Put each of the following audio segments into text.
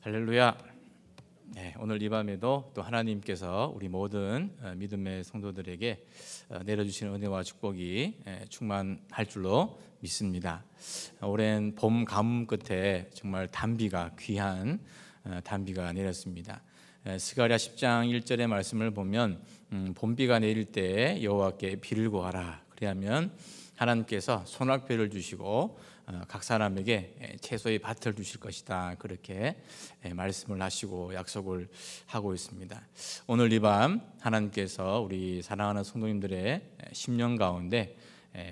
할렐루야. 오늘 이 밤에도 또 하나님께서 우리 모든 믿음의 성도들에게 내려주시는 은혜와 축복이 충만할 줄로 믿습니다. 오랜 봄 가뭄 끝에 정말 단비가 귀한 단비가 내렸습니다. 스가랴 10장 1절의 말씀을 보면 봄비가 내릴 때 여호와께 비를 구하라. 그리하면 하나님께서 소낙비를 주시고 각 사람에게 채소의 밭을 주실 것이다. 그렇게 말씀을 하시고 약속을 하고 있습니다. 오늘 이 밤 하나님께서 우리 사랑하는 성도님들의 심령 가운데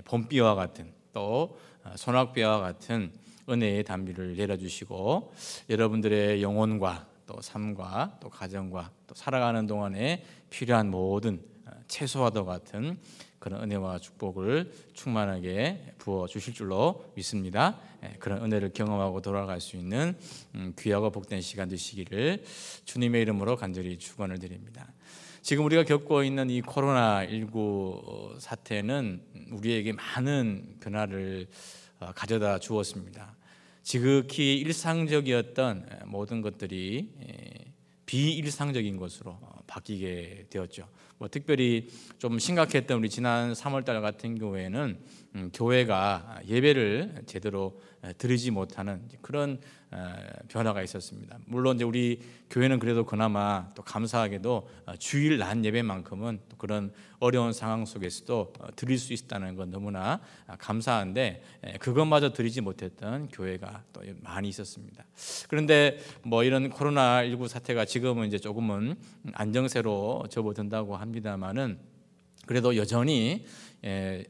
봄비와 같은 또 소낙비와 같은 은혜의 단비를 내려주시고 여러분들의 영혼과 또 삶과 또 가정과 또 살아가는 동안에 필요한 모든 채소와도 같은 그런 은혜와 축복을 충만하게 부어 주실 줄로 믿습니다. 그런 은혜를 경험하고 돌아갈 수 있는 귀하고 복된 시간 되시기를 주님의 이름으로 간절히 축원을 드립니다. 지금 우리가 겪고 있는 이 코로나19 사태는 우리에게 많은 변화를 가져다 주었습니다. 지극히 일상적이었던 모든 것들이 비일상적인 것으로 바뀌게 되었죠. 특별히 좀 심각했던 우리 지난 3월달 같은 경우에는 교회가 예배를 제대로 드리지 못하는 그런 변화가 있었습니다. 물론 이제 우리 교회는 그래도 그나마 또 감사하게도 주일 낮 예배만큼은 또 그런 어려운 상황 속에서도 드릴 수 있다는 건 너무나 감사한데 그것마저 드리지 못했던 교회가 또 많이 있었습니다. 그런데 이런 코로나19 사태가 지금은 이제 조금은 안정세로 접어든다고 합니다만은 그래도 여전히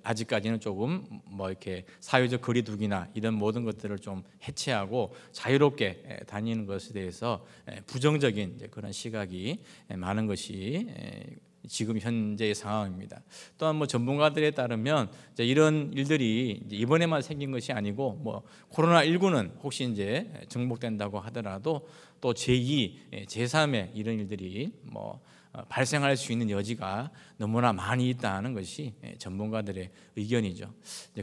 아직까지는 조금 이렇게 사회적 거리두기나 이런 모든 것들을 좀 해체하고 자유롭게 다니는 것에 대해서 부정적인 그런 시각이 많은 것이 지금 현재의 상황입니다. 또한 전문가들에 따르면 이런 일들이 이번에만 생긴 것이 아니고 코로나19는 혹시 이제 정복된다고 하더라도 또 제2, 제3의 이런 일들이 발생할 수 있는 여지가 너무나 많이 있다는 것이 전문가들의 의견이죠.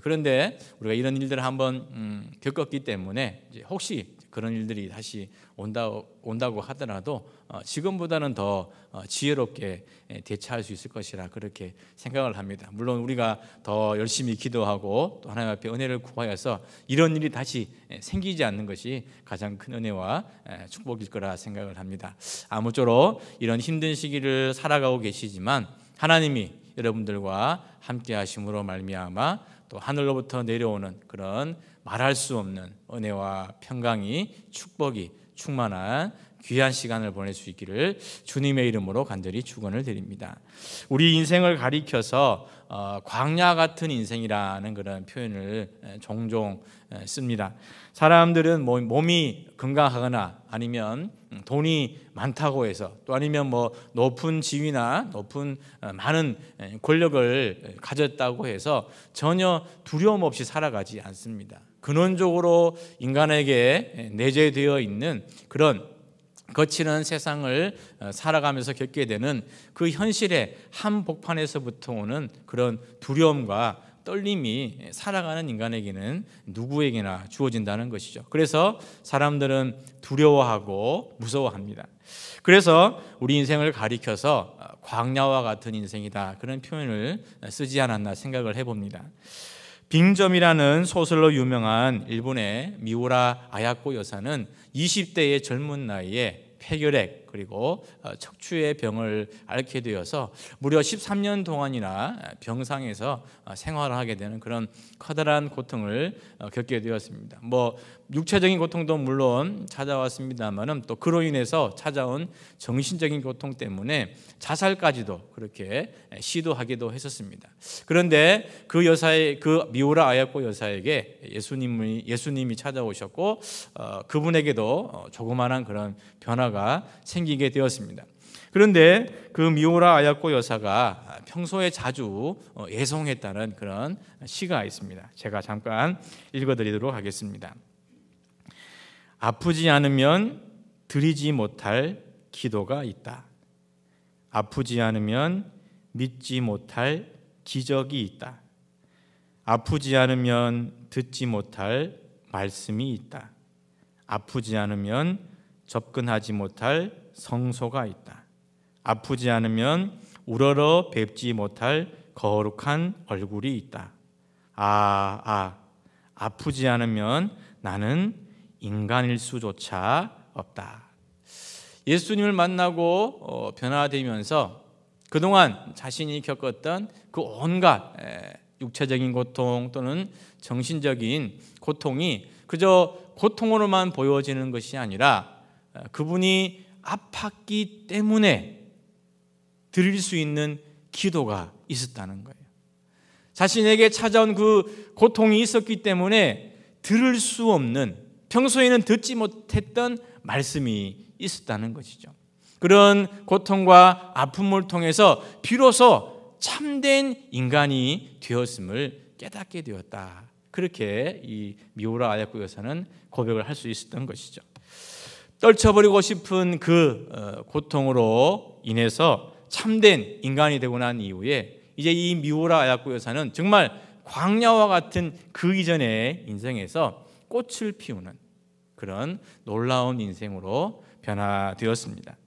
그런데 우리가 이런 일들을 한번 겪었기 때문에 혹시 그런 일들이 다시 온다고 하더라도 지금보다는 더 지혜롭게 대처할 수 있을 것이라 그렇게 생각을 합니다. 물론 우리가 더 열심히 기도하고 또 하나님 앞에 은혜를 구하여서 이런 일이 다시 생기지 않는 것이 가장 큰 은혜와 축복일 거라 생각을 합니다. 아무쪼록 이런 힘든 시기를 살아가고 계시지만 하나님이 여러분들과 함께 하심으로 말미암아 또 하늘로부터 내려오는 그런 말할 수 없는 은혜와 평강이 축복이 충만한 귀한 시간을 보낼 수 있기를 주님의 이름으로 간절히 축원을 드립니다. 우리 인생을 가리켜서 광야 같은 인생이라는 그런 표현을 종종 씁니다. 사람들은 몸이 건강하거나 아니면 돈이 많다고 해서 또 아니면 높은 지위나 높은 많은 권력을 가졌다고 해서 전혀 두려움 없이 살아가지 않습니다. 근원적으로 인간에게 내재되어 있는 그런 거치는 세상을 살아가면서 겪게 되는 그 현실의 한복판에서부터 오는 그런 두려움과 떨림이 살아가는 인간에게는 누구에게나 주어진다는 것이죠. 그래서 사람들은 두려워하고 무서워합니다. 그래서 우리 인생을 가리켜서 광야와 같은 인생이다 그런 표현을 쓰지 않았나 생각을 해봅니다. 빙점이라는 소설로 유명한 일본의 미우라 아야코 여사는 20대의 젊은 나이에 폐결핵 그리고 척추의 병을 앓게 되어서 무려 13년 동안이나 병상에서 생활을 하게 되는 그런 커다란 고통을 겪게 되었습니다. 육체적인 고통도 물론 찾아왔습니다만은 또 그로 인해서 찾아온 정신적인 고통 때문에 자살까지도 그렇게 시도하기도 했었습니다. 그런데 그 미우라 아야코 여사에게 예수님이 찾아오셨고 그분에게도 조그마한 그런 변화가 생기게 되었습니다. 그런데 그 미우라 아야코 여사가 평소에 자주 애송했다는 그런 시가 있습니다. 제가 잠깐 읽어드리도록 하겠습니다. 아프지 않으면 드리지 못할 기도가 있다. 아프지 않으면 믿지 못할 기적이 있다. 아프지 않으면 듣지 못할 말씀이 있다. 아프지 않으면 접근하지 못할 성소가 있다. 아프지 않으면 우러러 뵙지 못할 거룩한 얼굴이 있다. 아프지 않으면 나는 인간일 수조차 없다. 예수님을 만나고 변화되면서 그동안 자신이 겪었던 그 온갖 육체적인 고통 또는 정신적인 고통이 그저 고통으로만 보여지는 것이 아니라 그분이 아팠기 때문에 드릴 수 있는 기도가 있었다는 거예요. 자신에게 찾아온 그 고통이 있었기 때문에 들을 수 없는, 평소에는 듣지 못했던 말씀이 있었다는 것이죠. 그런 고통과 아픔을 통해서 비로소 참된 인간이 되었음을 깨닫게 되었다. 그렇게 이 미우라 아야쿠 여사는 고백을 할 수 있었던 것이죠. 떨쳐버리고 싶은 그 고통으로 인해서 참된 인간이 되고 난 이후에 이제 이 미우라 아야쿠 여사는 정말 광야와 같은 그 이전의 인생에서 꽃을 피우는 그런 놀라운 인생으로 변화되었습니다.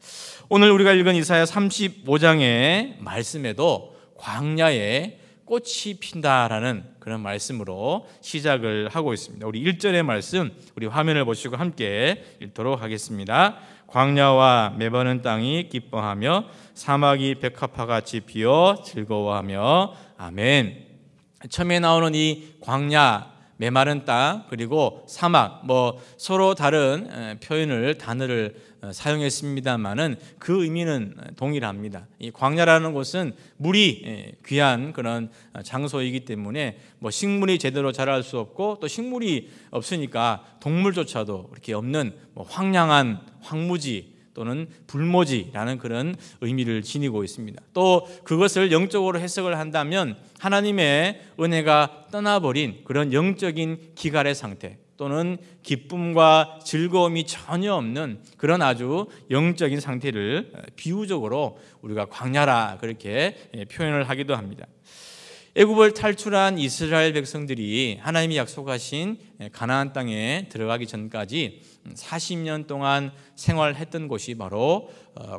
오늘 우리가 읽은 이사야 35장의 말씀에도 광야에 꽃이 핀다라는 그런 말씀으로 시작을 하고 있습니다. 우리 1절의 말씀, 우리 화면을 보시고 함께 읽도록 하겠습니다. 광야와 메마른 땅이 기뻐하며 사막이 백합화같이 피어 즐거워하며 아멘. 처음에 나오는 이 광야, 메마른 땅, 그리고 사막, 서로 다른 표현을, 단어를 사용했습니다만은 그 의미는 동일합니다. 이 광야라는 곳은 물이 귀한 그런 장소이기 때문에 식물이 제대로 자랄 수 없고 또 식물이 없으니까 동물조차도 이렇게 없는 황량한 황무지 또는 불모지라는 그런 의미를 지니고 있습니다. 또 그것을 영적으로 해석을 한다면 하나님의 은혜가 떠나버린 그런 영적인 기갈의 상태 또는 기쁨과 즐거움이 전혀 없는 그런 아주 영적인 상태를 비유적으로 우리가 광야라 그렇게 표현을 하기도 합니다. 애굽을 탈출한 이스라엘 백성들이 하나님이 약속하신 가나안 땅에 들어가기 전까지 40년 동안 생활했던 곳이 바로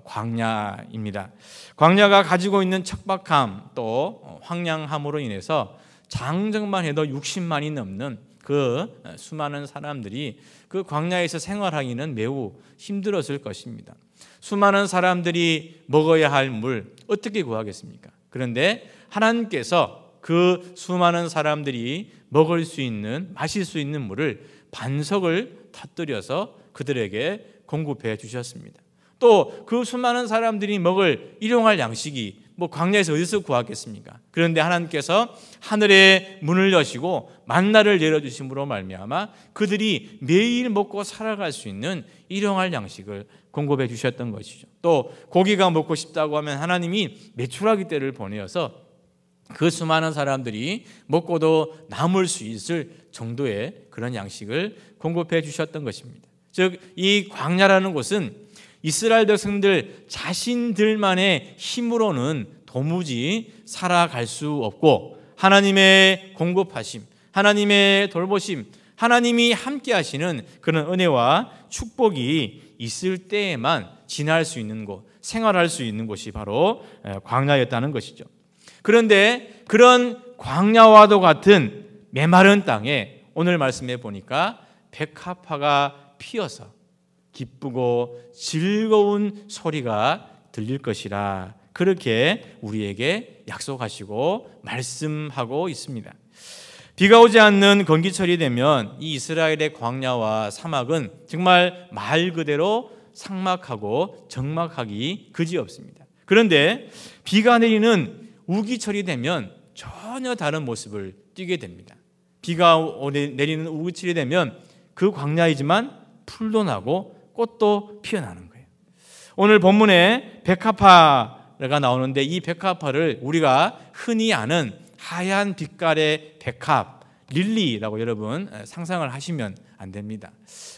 광야입니다. 광야가 가지고 있는 척박함 또 황량함으로 인해서 장정만 해도 60만이 넘는 그 수많은 사람들이 그 광야에서 생활하기는 매우 힘들었을 것입니다. 수많은 사람들이 먹어야 할 물 어떻게 구하겠습니까? 그런데 하나님께서 그 수많은 사람들이 먹을 수 있는, 마실 수 있는 물을 반석을 터뜨려서 그들에게 공급해 주셨습니다. 또 그 수많은 사람들이 먹을 일용할 양식이 광야에서 어디서 구하겠습니까? 그런데 하나님께서 하늘의 문을 여시고 만나를 내려주심으로 말미암아 그들이 매일 먹고 살아갈 수 있는 일용할 양식을 공급해 주셨던 것이죠. 또 고기가 먹고 싶다고 하면 하나님이 메추라기 떼를 보내어서 그 수많은 사람들이 먹고도 남을 수 있을 정도의 그런 양식을 공급해 주셨던 것입니다. 즉 이 광야라는 곳은 이스라엘 백성들 자신들만의 힘으로는 도무지 살아갈 수 없고 하나님의 공급하심, 하나님의 돌보심, 하나님이 함께 하시는 그런 은혜와 축복이 있을 때에만 지날 수 있는 곳, 생활할 수 있는 곳이 바로 광야였다는 것이죠. 그런데 그런 광야와도 같은 메마른 땅에 오늘 말씀해 보니까 백합화가 피어서 기쁘고 즐거운 소리가 들릴 것이라 그렇게 우리에게 약속하시고 말씀하고 있습니다. 비가 오지 않는 건기철이 되면 이 이스라엘의 광야와 사막은 정말 말 그대로 삭막하고 적막하기 그지없습니다. 그런데 비가 내리는 우기철이 되면 전혀 다른 모습을 띠게 됩니다. 비가 내리는 우기철이 되면 그 광야이지만 풀도 나고 꽃도 피어나는 거예요. 오늘 본문에 백합화가 나오는데 이 백합화를 우리가 흔히 아는 하얀 빛깔의 백합, 릴리라고 여러분 상상을 하시면 안 됩니다.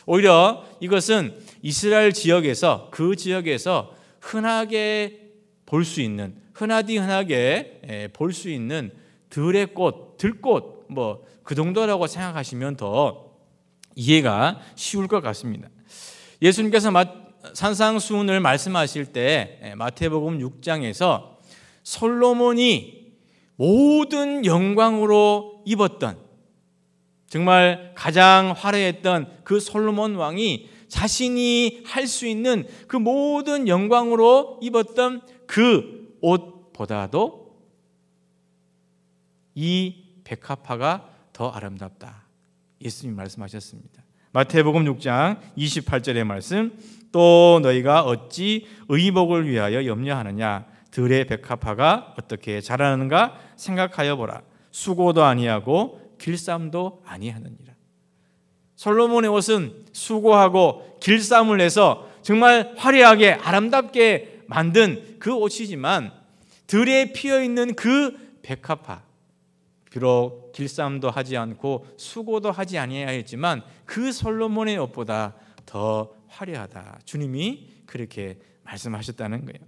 오히려 이것은 이스라엘 지역에서 그 지역에서 흔하게 볼 수 있는 흔하게 볼 수 있는 들의 꽃, 들꽃 그 정도라고 생각하시면 더 이해가 쉬울 것 같습니다. 예수님께서 산상수훈을 말씀하실 때 마태복음 6장에서 솔로몬이 모든 영광으로 입었던, 정말 가장 화려했던 그 솔로몬 왕이 자신이 할 수 있는 그 모든 영광으로 입었던 그 옷보다도 이 백합화가 더 아름답다, 예수님 말씀하셨습니다. 마태복음 6장 28절의 말씀, 또 너희가 어찌 의복을 위하여 염려하느냐, 들의 백합화가 어떻게 자라는가 생각하여 보라. 수고도 아니하고 길쌈도 아니하느니라. 솔로몬의 옷은 수고하고 길쌈을 해서 정말 화려하게 아름답게 만든 그 옷이지만, 들에 피어있는 그 백합화, 비록 길쌈도 하지 않고 수고도 하지 아니하였지만 그 솔로몬의 옷보다 더 화려하다, 주님이 그렇게 말씀하셨다는 거예요.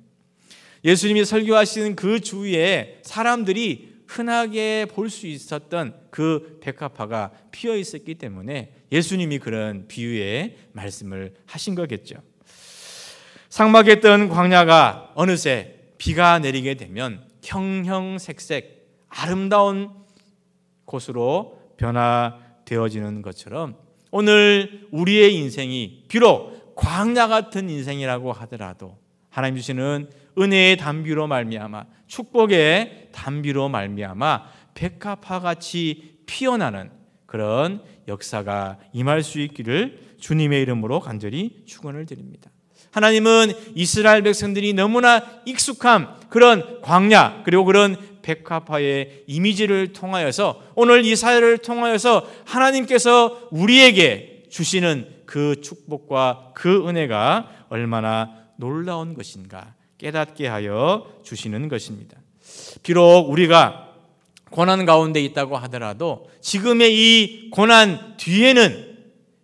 예수님이 설교하시는 그 주위에 사람들이 흔하게 볼 수 있었던 그 백합화가 피어 있었기 때문에 예수님이 그런 비유의 말씀을 하신 거겠죠. 삭막했던 광야가 어느새 비가 내리게 되면 형형색색 아름다운 곳으로 변화되어지는 것처럼, 오늘 우리의 인생이 비록 광야 같은 인생이라고 하더라도 하나님 주시는 은혜의 담비로 말미암아, 축복의 담비로 말미암아 백합화같이 피어나는 그런 역사가 임할 수 있기를 주님의 이름으로 간절히 축원을 드립니다. 하나님은 이스라엘 백성들이 너무나 익숙한 그런 광야, 그리고 그런 백합화의 이미지를 통하여서, 오늘 이 사회를 통하여서 하나님께서 우리에게 주시는 그 축복과 그 은혜가 얼마나 놀라운 것인가 깨닫게 하여 주시는 것입니다. 비록 우리가 고난 가운데 있다고 하더라도 지금의 이 고난 뒤에는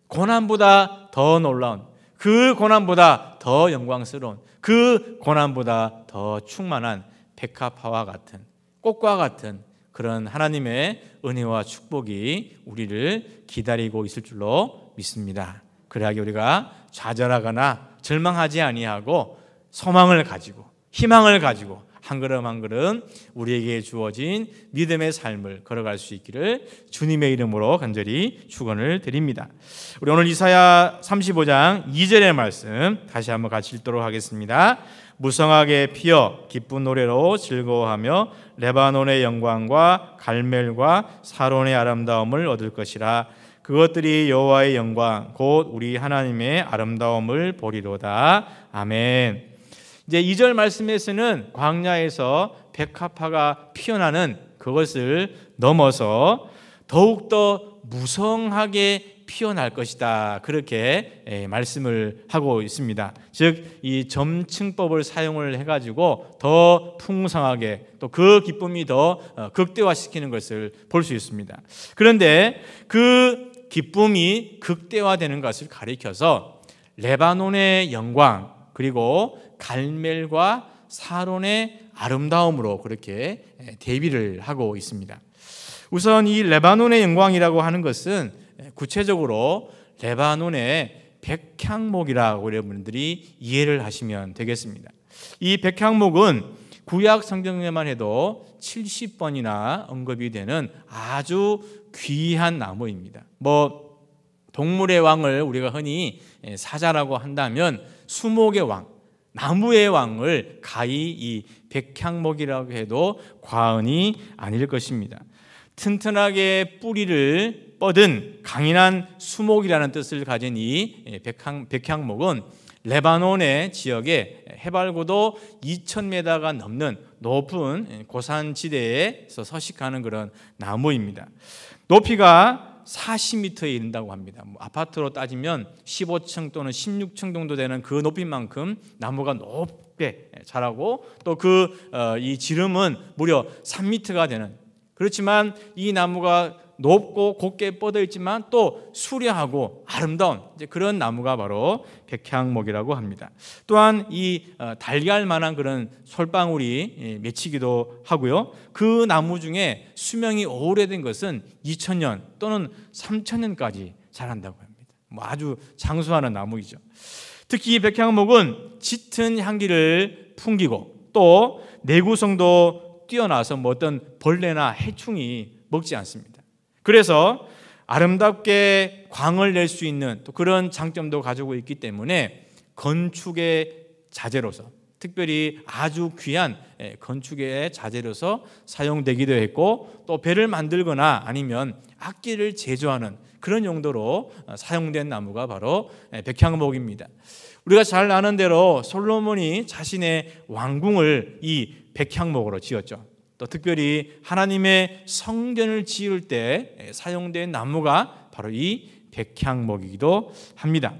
고난보다 더 놀라운, 그 고난보다 더 영광스러운, 그 고난보다 더 충만한 백합화와 같은, 꽃과 같은 그런 하나님의 은혜와 축복이 우리를 기다리고 있을 줄로 믿습니다. 그래야 우리가 좌절하거나 절망하지 아니하고 소망을 가지고 희망을 가지고 한 걸음 한 걸음 우리에게 주어진 믿음의 삶을 걸어갈 수 있기를 주님의 이름으로 간절히 축원을 드립니다. 우리 오늘 이사야 35장 2절의 말씀 다시 한번 같이 읽도록 하겠습니다. 무성하게 피어 기쁜 노래로 즐거워하며 레바논의 영광과 갈멜과 사론의 아름다움을 얻을 것이라. 그것들이 여호와의 영광 곧 우리 하나님의 아름다움을 보리로다. 아멘. 이제 2절 말씀에서는 광야에서 백합화가 피어나는 그것을 넘어서 더욱더 무성하게 피어날 것이다, 그렇게 말씀을 하고 있습니다. 즉 이 점층법을 사용을 해가지고 더 풍성하게, 또 그 기쁨이 더 극대화시키는 것을 볼 수 있습니다. 그런데 그 기쁨이 극대화되는 것을 가리켜서 레바논의 영광, 그리고 갈멜과 사론의 아름다움으로 그렇게 대비를 하고 있습니다. 우선 이 레바논의 영광이라고 하는 것은 구체적으로 레바논의 백향목이라고 여러분들이 이해를 하시면 되겠습니다. 이 백향목은 구약 성경에만 해도 70번이나 언급이 되는 아주 귀한 나무입니다. 동물의 왕을 우리가 흔히 사자라고 한다면 수목의 왕, 나무의 왕을 가히 이 백향목이라고 해도 과언이 아닐 것입니다. 튼튼하게 뿌리를 뻗은 강인한 수목이라는 뜻을 가진 이 백향목은 레바논의 지역에 해발고도 2000m가 넘는 높은 고산지대에서 서식하는 그런 나무입니다. 높이가 40m에 이른다고 합니다. 아파트로 따지면 15층 또는 16층 정도 되는 그 높이만큼 나무가 높게 자라고, 또 이 지름은 무려 3m가 되는, 그렇지만 이 나무가 높고 곱게 뻗어 있지만 또 수려하고 아름다운 그런 나무가 바로 백향목이라고 합니다. 또한 이 달걀만한 그런 솔방울이 맺히기도 하고요. 그 나무 중에 수명이 오래된 것은 2000년 또는 3000년까지 자란다고 합니다. 아주 장수하는 나무이죠. 특히 이 백향목은 짙은 향기를 풍기고 또 내구성도 뛰어나서 어떤 벌레나 해충이 먹지 않습니다. 그래서 아름답게 광을 낼 수 있는 또 그런 장점도 가지고 있기 때문에 건축의 자재로서, 특별히 아주 귀한 건축의 자재로서 사용되기도 했고, 또 배를 만들거나 아니면 악기를 제조하는 그런 용도로 사용된 나무가 바로 백향목입니다. 우리가 잘 아는 대로 솔로몬이 자신의 왕궁을 이 백향목으로 지었죠. 또 특별히 하나님의 성전을 지을 때 사용된 나무가 바로 이 백향목이기도 합니다.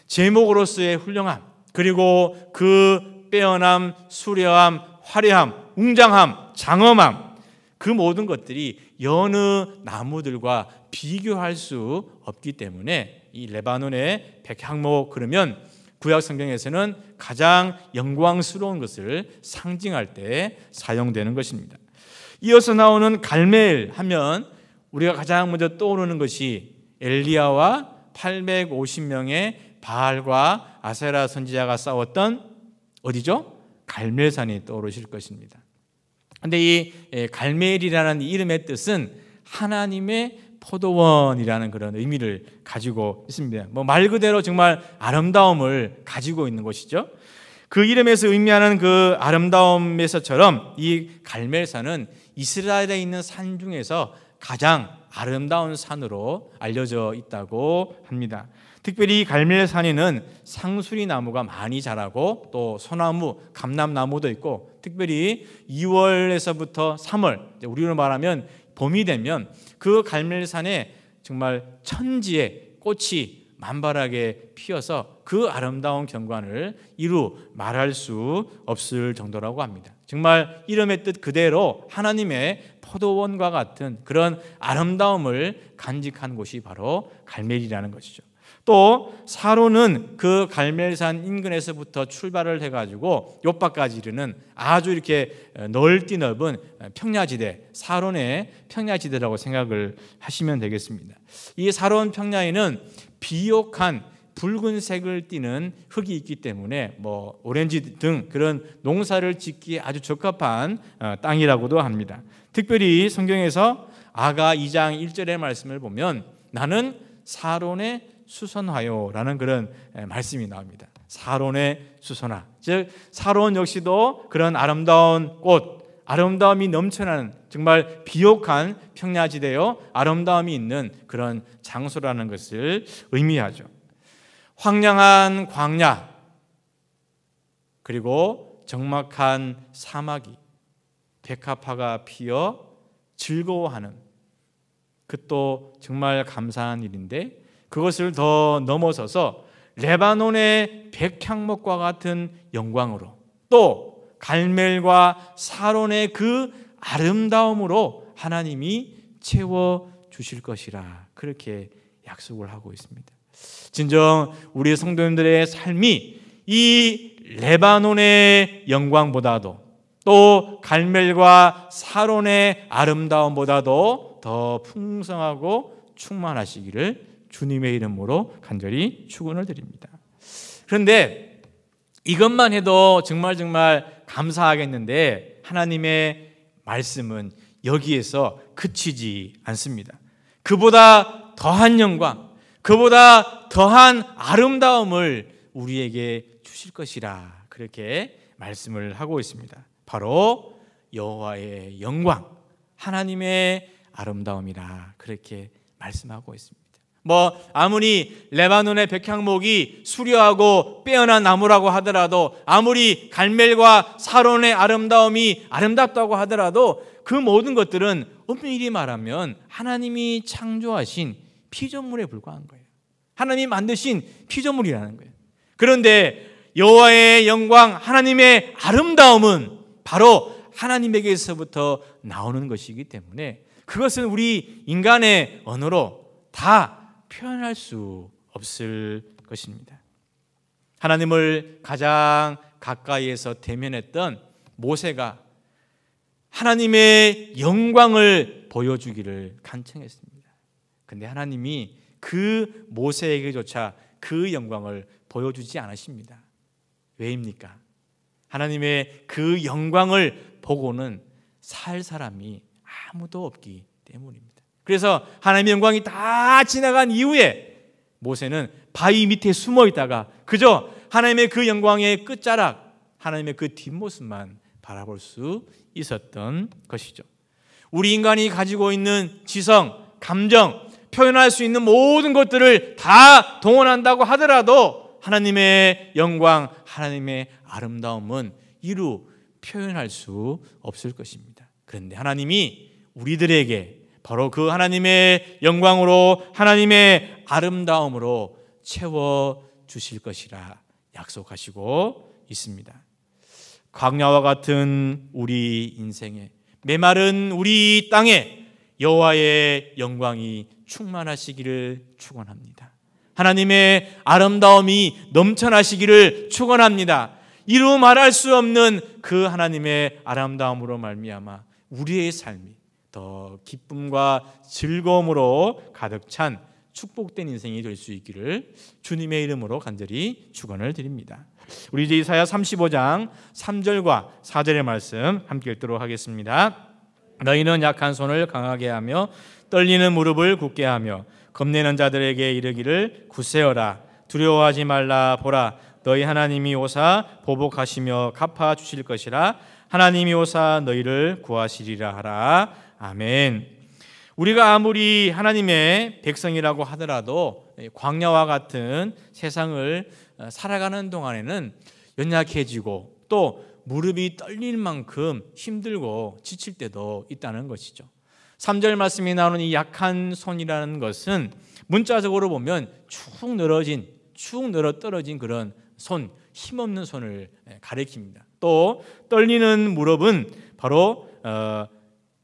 제목으로서의 훌륭함, 그리고 그 빼어남, 수려함, 화려함, 웅장함, 장엄함, 그 모든 것들이 여느 나무들과 비교할 수 없기 때문에 이 레바논의 백향목, 그러면 구약 성경에서는 가장 영광스러운 것을 상징할 때 사용되는 것입니다. 이어서 나오는 갈멜 하면 우리가 가장 먼저 떠오르는 것이 엘리야와 850명의 바알과 아세라 선지자가 싸웠던 어디죠? 갈멜산이 떠오르실 것입니다. 그런데 이 갈멜이라는 이름의 뜻은 하나님의 포도원이라는 그런 의미를 가지고 있습니다. 말 그대로 정말 아름다움을 가지고 있는 곳이죠. 그 이름에서 의미하는 그 아름다움에서처럼 이 갈멜산은 이스라엘에 있는 산 중에서 가장 아름다운 산으로 알려져 있다고 합니다. 특별히 이 갈멜산에는 상수리 나무가 많이 자라고 또 소나무, 감람나무도 있고, 특별히 2월에서부터 3월, 우리로 말하면 봄이 되면 그 갈멜산에 정말 천지의 꽃이 만발하게 피어서 그 아름다운 경관을 이루 말할 수 없을 정도라고 합니다. 정말 이름의 뜻 그대로 하나님의 포도원과 같은 그런 아름다움을 간직한 곳이 바로 갈멜이라는 것이죠. 또 사로는 그 갈멜산 인근에서부터 출발을 해가지고 요바까지 이르는 아주 이렇게 넓디 넓은 평야지대, 사론의 평야지대라고 생각을 하시면 되겠습니다. 이 사론 평야에는 비옥한 붉은색을 띠는 흙이 있기 때문에 오렌지 등 그런 농사를 짓기에 아주 적합한 땅이라고도 합니다. 특별히 성경에서 아가 2장 1절의 말씀을 보면 나는 사론의 수선화요라는 그런 말씀이 나옵니다. 사론의 수선화, 즉 사론 역시도 그런 아름다운 꽃, 아름다움이 넘쳐나는 정말 비옥한 평야지대요, 아름다움이 있는 그런 장소라는 것을 의미하죠. 황량한 광야, 그리고 적막한 사막이 백합화가 피어 즐거워하는, 그것도 정말 감사한 일인데, 그것을 더 넘어서서 레바논의 백향목과 같은 영광으로, 또 갈멜과 사론의 그 아름다움으로 하나님이 채워 주실 것이라 그렇게 약속을 하고 있습니다. 진정 우리 성도님들의 삶이 이 레바논의 영광보다도 또 갈멜과 사론의 아름다움보다도 더 풍성하고 충만하시기를 주님의 이름으로 간절히 축원을 드립니다. 그런데 이것만 해도 정말 감사하겠는데 하나님의 말씀은 여기에서 그치지 않습니다. 그보다 더한 영광, 그보다 더한 아름다움을 우리에게 주실 것이라 그렇게 말씀을 하고 있습니다. 바로 여호와의 영광, 하나님의 아름다움이라 그렇게 말씀하고 있습니다. 아무리 레바논의 백향목이 수려하고 빼어난 나무라고 하더라도, 아무리 갈멜과 사론의 아름다움이 아름답다고 하더라도 그 모든 것들은 엄밀히 말하면 하나님이 창조하신 피조물에 불과한 거예요. 하나님이 만드신 피조물이라는 거예요. 그런데 여호와의 영광, 하나님의 아름다움은 바로 하나님에게서부터 나오는 것이기 때문에 그것은 우리 인간의 언어로 다 표현할 수 없을 것입니다. 하나님을 가장 가까이에서 대면했던 모세가 하나님의 영광을 보여주기를 간청했습니다. 그런데 하나님이 그 모세에게조차 그 영광을 보여주지 않으십니다. 왜입니까? 하나님의 그 영광을 보고는 살 사람이 아무도 없기 때문입니다. 그래서 하나님의 영광이 다 지나간 이후에 모세는 바위 밑에 숨어 있다가 그저 하나님의 그 영광의 끝자락, 하나님의 그 뒷모습만 바라볼 수 있었던 것이죠. 우리 인간이 가지고 있는 지성, 감정, 표현할 수 있는 모든 것들을 다 동원한다고 하더라도 하나님의 영광, 하나님의 아름다움은 이루 표현할 수 없을 것입니다. 그런데 하나님이 우리들에게 바로 그 하나님의 영광으로, 하나님의 아름다움으로 채워주실 것이라 약속하시고 있습니다. 광야와 같은 우리 인생에, 메마른 우리 땅에 여호와의 영광이 충만하시기를 축원합니다. 하나님의 아름다움이 넘쳐나시기를 축원합니다. 이루 말할 수 없는 그 하나님의 아름다움으로 말미암아 우리의 삶이 더 기쁨과 즐거움으로 가득 찬 축복된 인생이 될 수 있기를 주님의 이름으로 간절히 축원을 드립니다. 우리 이제 이사야 35장 3절과 4절의 말씀 함께 읽도록 하겠습니다. 너희는 약한 손을 강하게 하며 떨리는 무릎을 굳게 하며 겁내는 자들에게 이르기를 굳세어라. 두려워하지 말라. 보라, 너희 하나님이 오사 보복하시며 갚아 주실 것이라. 하나님이 오사 너희를 구하시리라 하라. 아멘. 우리가 아무리 하나님의 백성이라고 하더라도 광야와 같은 세상을 살아가는 동안에는 연약해지고 또 무릎이 떨릴 만큼 힘들고 지칠 때도 있다는 것이죠. 3절 말씀이 나오는 이 약한 손이라는 것은 문자적으로 보면 축 늘어 떨어진 그런 손, 힘없는 손을 가리킵니다. 또 떨리는 무릎은 바로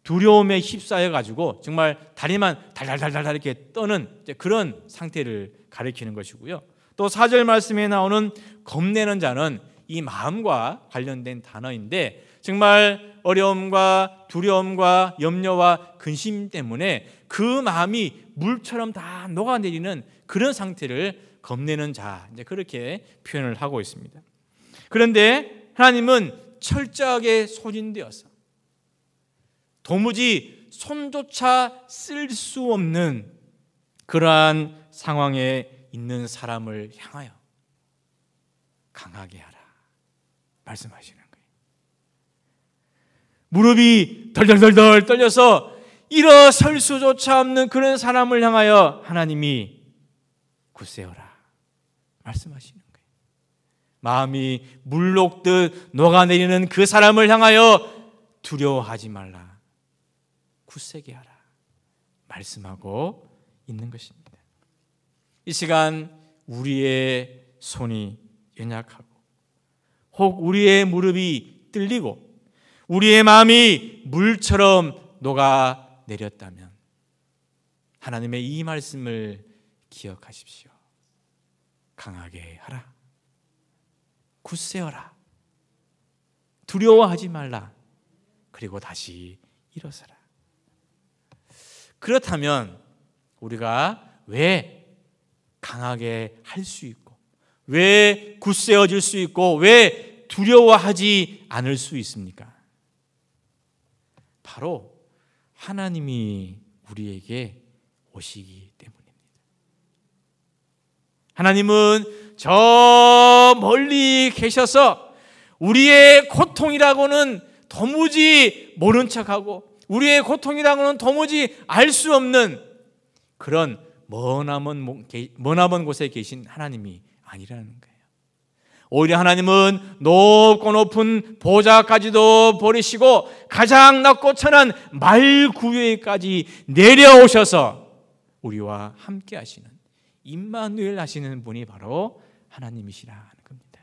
두려움에 휩싸여 가지고 정말 다리만 달달달달 이렇게 떠는 그런 상태를 가리키는 것이고요. 또 4절 말씀에 나오는 겁내는 자는 이 마음과 관련된 단어인데 정말 어려움과 두려움과 염려와 근심 때문에 그 마음이 물처럼 다 녹아내리는 그런 상태를 겁내는 자, 이제 그렇게 표현을 하고 있습니다. 그런데 하나님은 철저하게 소진되어서 도무지 손조차 쓸 수 없는 그러한 상황에 있는 사람을 향하여 강하게 하라 말씀하시는 거예요. 무릎이 덜덜덜덜 떨려서 일어설 수조차 없는 그런 사람을 향하여 하나님이 굳세어라 말씀하시는 거예요. 마음이 물 녹듯 녹아내리는 그 사람을 향하여 두려워하지 말라, 굳세게 하라 말씀하고 있는 것입니다. 이 시간 우리의 손이 연약하고 혹 우리의 무릎이 떨리고 우리의 마음이 물처럼 녹아내렸다면 하나님의 이 말씀을 기억하십시오. 강하게 하라, 굳세어라, 두려워하지 말라, 그리고 다시 일어서라. 그렇다면 우리가 왜 강하게 할 수 있고 왜 굳세어질 수 있고 왜 두려워하지 않을 수 있습니까? 바로 하나님이 우리에게 오시기 때문입니다. 하나님은 저 멀리 계셔서 우리의 고통이라고는 도무지 모른 척하고 우리의 고통이라고는 도무지 알 수 없는 그런 머나먼 곳에 계신 하나님이 아니라는 거예요. 오히려 하나님은 높고 높은 보좌까지도 버리시고 가장 낮고 천한 말구유에까지 내려오셔서 우리와 함께 하시는 임마누엘 하시는 분이 바로 하나님이시라는 겁니다.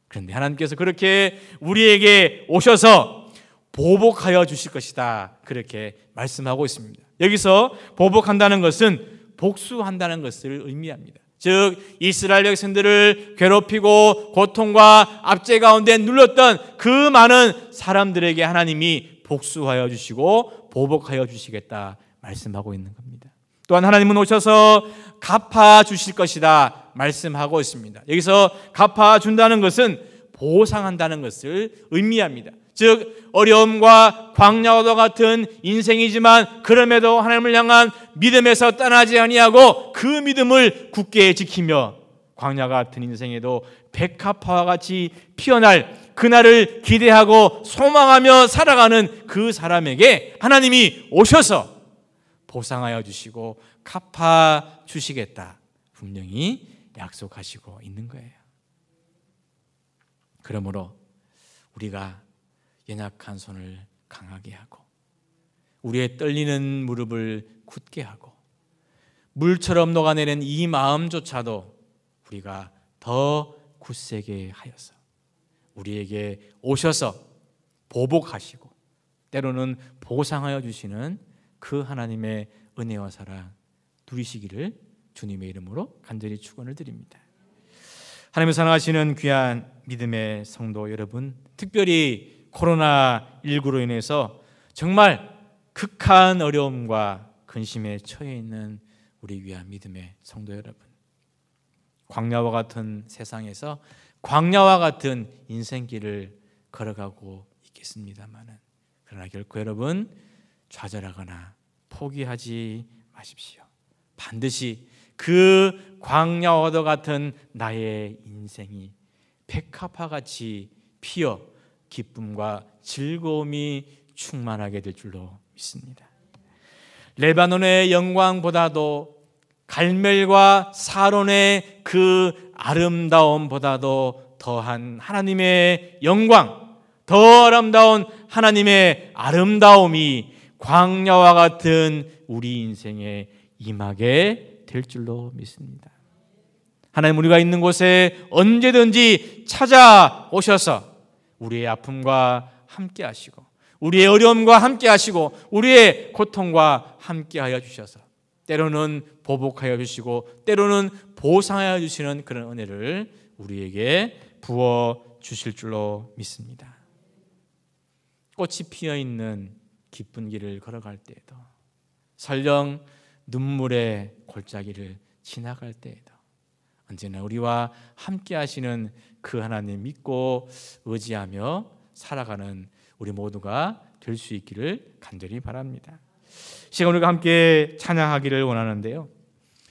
그런데 하나님께서 그렇게 우리에게 오셔서 보복하여 주실 것이다 그렇게 말씀하고 있습니다. 여기서 보복한다는 것은 복수한다는 것을 의미합니다. 즉 이스라엘 백성들을 괴롭히고 고통과 압제 가운데 눌렀던 그 많은 사람들에게 하나님이 복수하여 주시고 보복하여 주시겠다 말씀하고 있는 겁니다. 또한 하나님은 오셔서 갚아주실 것이다 말씀하고 있습니다. 여기서 갚아준다는 것은 보상한다는 것을 의미합니다. 즉 어려움과 광야와 같은 인생이지만 그럼에도 하나님을 향한 믿음에서 떠나지 아니하고 그 믿음을 굳게 지키며 광야 같은 인생에도 백합화와 같이 피어날 그날을 기대하고 소망하며 살아가는 그 사람에게 하나님이 오셔서 보상하여 주시고 갚아 주시겠다 분명히 약속하시고 있는 거예요. 그러므로 우리가 연약한 손을 강하게 하고 우리의 떨리는 무릎을 굳게 하고 물처럼 녹아내는 이 마음조차도 우리가 더 굳세게 하여서 우리에게 오셔서 보복하시고 때로는 보상하여 주시는 그 하나님의 은혜와 사랑 누리시기를 주님의 이름으로 간절히 축원을 드립니다. 하나님을 사랑하시는 귀한 믿음의 성도 여러분, 특별히 코로나19로 인해서 정말 극한 어려움과 근심에 처해 있는 우리 귀한 믿음의 성도 여러분, 광야와 같은 세상에서 광야와 같은 인생길을 걸어가고 있겠습니다마는 그러나 결코 여러분 좌절하거나 포기하지 마십시오. 반드시 그 광야와도 같은 나의 인생이 백합화같이 피어 기쁨과 즐거움이 충만하게 될 줄로 믿습니다. 레바논의 영광보다도 갈멜과 사론의 그 아름다움보다도 더한 하나님의 영광, 더 아름다운 하나님의 아름다움이 광야와 같은 우리 인생에 임하게 될 줄로 믿습니다. 하나님 우리가 있는 곳에 언제든지 찾아오셔서 우리의 아픔과 함께 하시고 우리의 어려움과 함께 하시고 우리의 고통과 함께 하여 주셔서 때로는 보복하여 주시고 때로는 보상하여 주시는 그런 은혜를 우리에게 부어 주실 줄로 믿습니다. 꽃이 피어 있는 기쁜 길을 걸어갈 때에도 설령 눈물의 골짜기를 지나갈 때에도 언제나 우리와 함께 하시는 그 하나님 믿고 의지하며 살아가는 우리 모두가 될 수 있기를 간절히 바랍니다. 시간 우리가 함께 찬양하기를 원하는데요,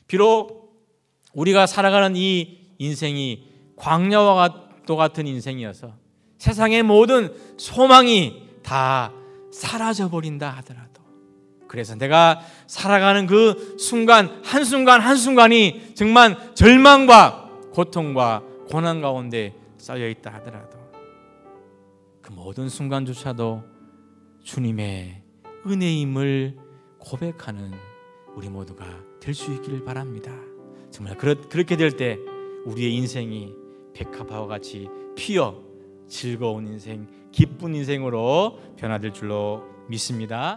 비록 우리가 살아가는 이 인생이 광야와 같은 인생이어서 세상의 모든 소망이 다 사라져버린다 하더라도, 그래서 내가 살아가는 그 순간 한순간이 정말 절망과 고통과 고난 가운데 쌓여 있다 하더라도 그 모든 순간조차도 주님의 은혜임을 고백하는 우리 모두가 될 수 있기를 바랍니다. 정말 그렇게 될 때 우리의 인생이 백합화와 같이 피어 즐거운 인생, 기쁜 인생으로 변화될 줄로 믿습니다.